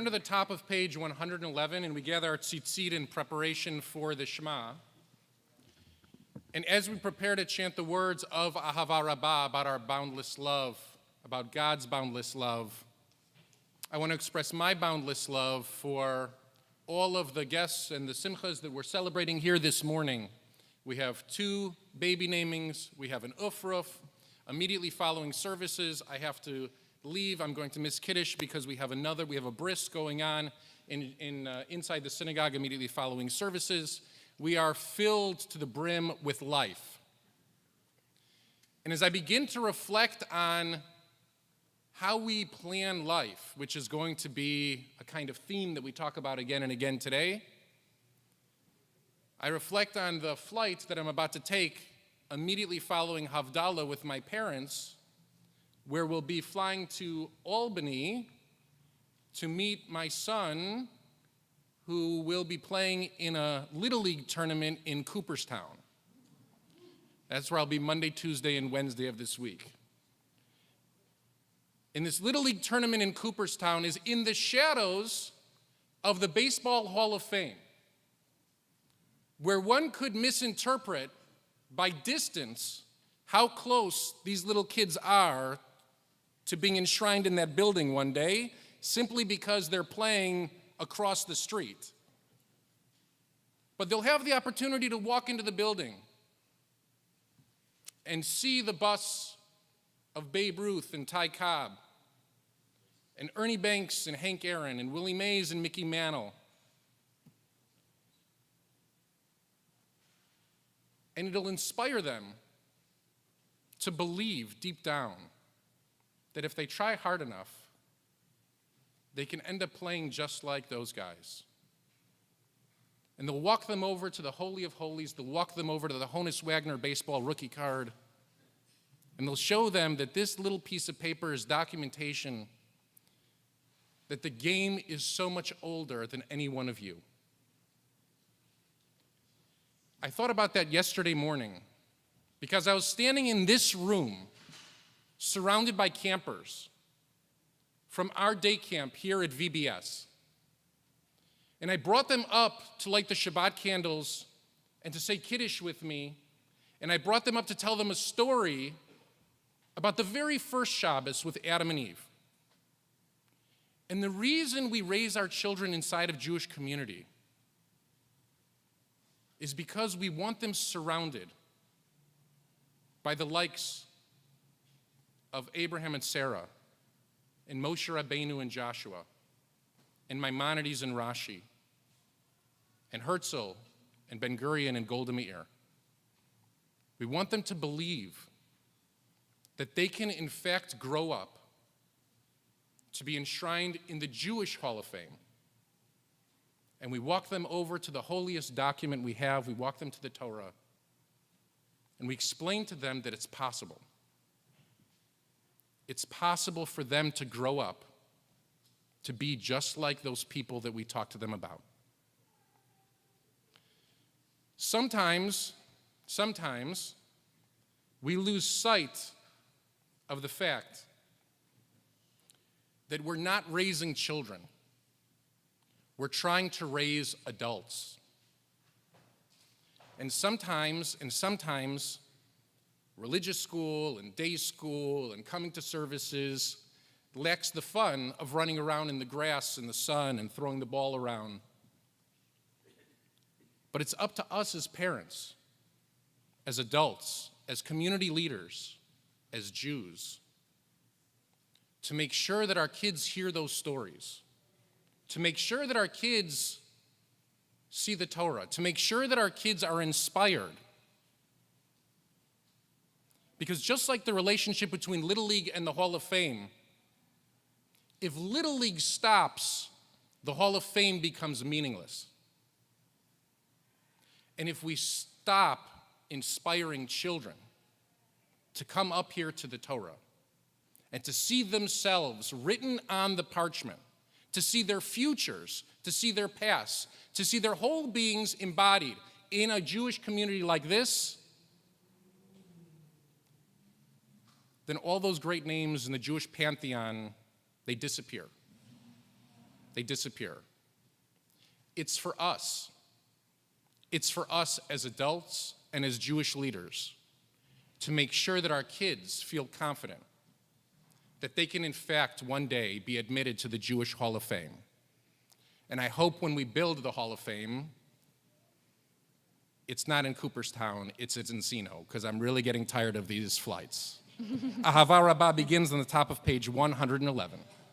Turn to the top of page 111, and we gather our tzitzit in preparation for the Shema. And as we prepare to chant the words of Ahava Rabbah, about our boundless love, about God's boundless love, I want to express my boundless love for all of the guests and the simchas that we're celebrating here this morning. We have 2 baby namings, we have an ufruf. Immediately following services, I have to leave. I'm going to miss Kiddush because we have a bris going on inside the synagogue immediately following services. We are filled to the brim with life. And as I begin to reflect on how we plan life, which is going to be a kind of theme that we talk about again and again today, I reflect on the flight that I'm about to take immediately following Havdalah with my parents, where we'll be flying to Albany to meet my son, who will be playing in a Little League tournament in Cooperstown. That's where I'll be Monday, Tuesday, and Wednesday of this week. And this Little League tournament in Cooperstown is in the shadows of the Baseball Hall of Fame, where one could misinterpret by distance how close these little kids are to being enshrined in that building one day, simply because they're playing across the street. But they'll have the opportunity to walk into the building and see the bus of Babe Ruth and Ty Cobb, and Ernie Banks and Hank Aaron, and Willie Mays and Mickey Mantle. And it'll inspire them to believe deep down that if they try hard enough, they can end up playing just like those guys. And they'll walk them over to the Holy of Holies, they'll walk them over to the Honus Wagner baseball rookie card, and they'll show them that this little piece of paper is documentation that the game is so much older than any one of you. I thought about that yesterday morning because I was standing in this room surrounded by campers from our day camp here at VBS. And I brought them up to light the Shabbat candles and to say Kiddush with me. And I brought them up to tell them a story about the very first Shabbos with Adam and Eve. And the reason we raise our children inside of Jewish community is because we want them surrounded by the likes of Abraham and Sarah, and Moshe Rabbeinu and Joshua, and Maimonides and Rashi, and Herzl and Ben Gurion and Golda Meir. We want them to believe that they can in fact grow up to be enshrined in the Jewish Hall of Fame. And we walk them over to the holiest document we have, we walk them to the Torah, and we explain to them that it's possible. It's possible for them to grow up to be just like those people that we talk to them about. Sometimes we lose sight of the fact that we're not raising children. We're trying to raise adults. And sometimes religious school and day school and coming to services lacks the fun of running around in the grass in the sun and throwing the ball around. But it's up to us as parents, as adults, as community leaders, as Jews, to make sure that our kids hear those stories, to make sure that our kids see the Torah, to make sure that our kids are inspired. Because just like the relationship between Little League and the Hall of Fame, if Little League stops, the Hall of Fame becomes meaningless. And if we stop inspiring children to come up here to the Torah and to see themselves written on the parchment, to see their futures, to see their past, to see their whole beings embodied in a Jewish community like this, then all those great names in the Jewish pantheon, they disappear. they disappear. It's for us. It's for us as adults and as Jewish leaders to make sure that our kids feel confident that they can in fact one day be admitted to the Jewish Hall of Fame. And I hope when we build the Hall of Fame, it's not in Cooperstown, it's in Encino, because I'm really getting tired of these flights. Ahava Rabbah begins on the top of page 111.